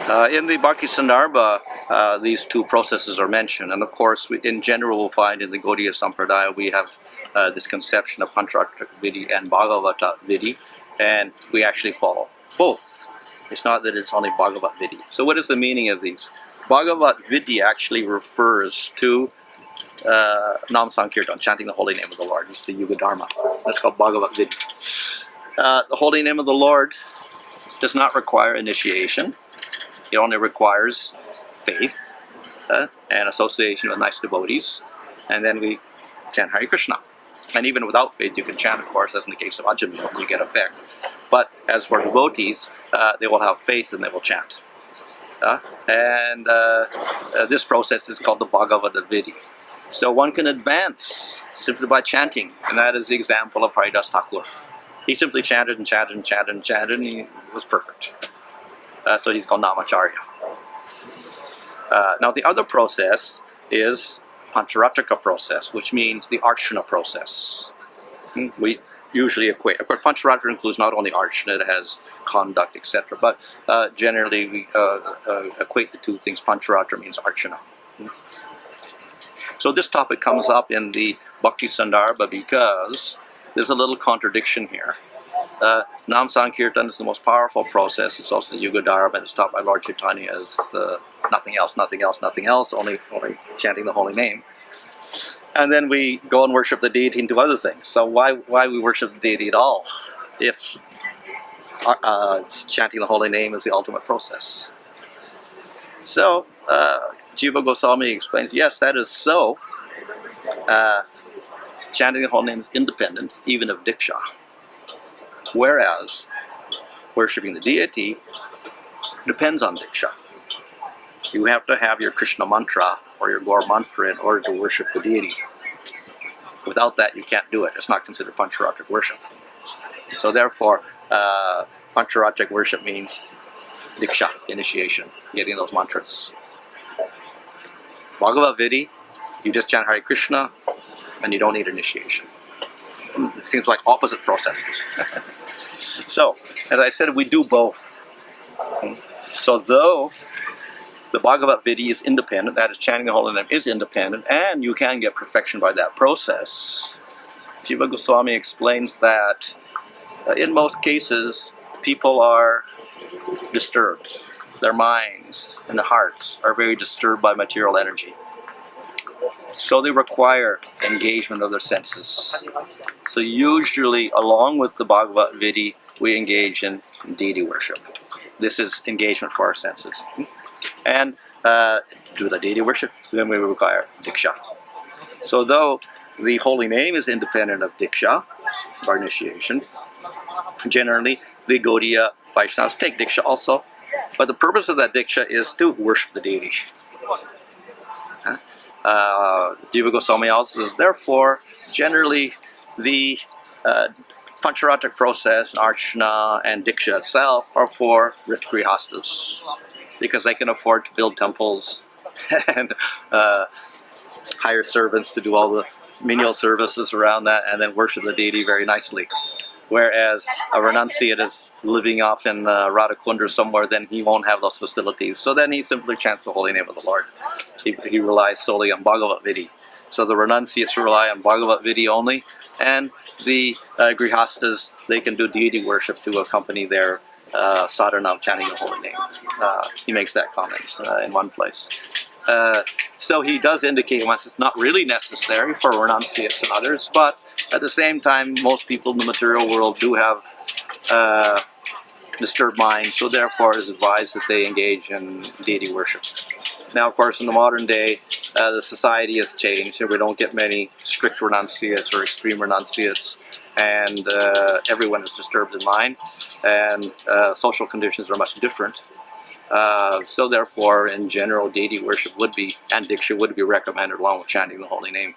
In the Bhakti Sandarbha, these two processes are mentioned, and of course, in general, we'll find in the Gaudiya Sampradaya we have this conception of Pancharatrika vidhi and bhagavata vidhi, and we actually follow both. It's not that it's only bhagavat vidhi. So, what is the meaning of these? Bhagavat vidhi actually refers to Namsankirtan, chanting the holy name of the Lord. It's the Yuga Dharma. That's called bhagavat vidhi. The holy name of the Lord does not require initiation. It only requires faith and association with nice devotees, and then we chant Hare Krishna. And even without faith you can chant, of course, as in the case of Ajamil, you get effect. But as for devotees, they will have faith and they will chant. This process is called the Bhagavata Vidhi. So one can advance simply by chanting, and that is the example of Haridas Thakur. He simply chanted and chanted and chanted and chanted, and he was perfect. So he's called Namacharya. Now the other process is Pancharatrika process, which means the Archana process. We usually equate. Of course, Pancharatrika includes not only Archana, it has conduct, etc. But generally we equate the two things. Pancharatrika means Archana. So this topic comes up in the Bhakti Sandarbha because there's a little contradiction here. Namsankirtan is the most powerful process. It's also the Yuga Dharma, and it's taught by Lord Chaitanya as nothing else, nothing else, nothing else, only chanting the holy name. And then we go and worship the deity and do other things. So why we worship the deity at all if chanting the holy name is the ultimate process? So Jiva Goswami explains, yes, that is so. Chanting the holy name is independent, even of Diksha. Whereas worshipping the deity depends on Diksha. You have to have your Krishna mantra or your Gaur mantra in order to worship the deity. Without that, you can't do it. It's not considered Pancharatric worship. So therefore, Pancharatric worship means Diksha, initiation, getting those mantras. Bhagavat Vidhi, you just chant Hare Krishna and you don't need initiation. It seems like opposite processes. So, as I said, we do both. So though the Bhagavat Vidhi is independent, that is, chanting the holy name is independent, and you can get perfection by that process, Jiva Goswami explains that in most cases, people are disturbed. Their minds and their hearts are very disturbed by material energy. So they require engagement of their senses. So usually, along with the Bhagavat Vidhi, we engage in deity worship. This is engagement for our senses. And do the deity worship, then we require Diksha. So though the holy name is independent of Diksha, or initiation, generally the Gaudiya Vaishnavas take Diksha also, but the purpose of that Diksha is to worship the deity. Jiva Goswami also says, therefore, generally the Pancharatric process, Archana, and Diksha itself are for rich grihastas, because they can afford to build temples and hire servants to do all the menial services around that, and then worship the deity very nicely. Whereas a renunciate is living off in Radhakunda somewhere, then he won't have those facilities. So then he simply chants the holy name of the Lord. He relies solely on Bhagavat Vidhi. So the renunciates rely on Bhagavat Vidhi only, and the grihastas, they can do deity worship to accompany their sadhana of chanting the holy name. He makes that comment in one place. So he does indicate once it's not really necessary for renunciates and others, but at the same time, most people in the material world do have disturbed minds, so therefore it is advised that they engage in deity worship. Now, of course, in the modern day, the society has changed, and we don't get many strict renunciates or extreme renunciates, and everyone is disturbed in mind, and social conditions are much different. So therefore, in general, deity worship would be, and Diksha would be recommended along with chanting the holy name.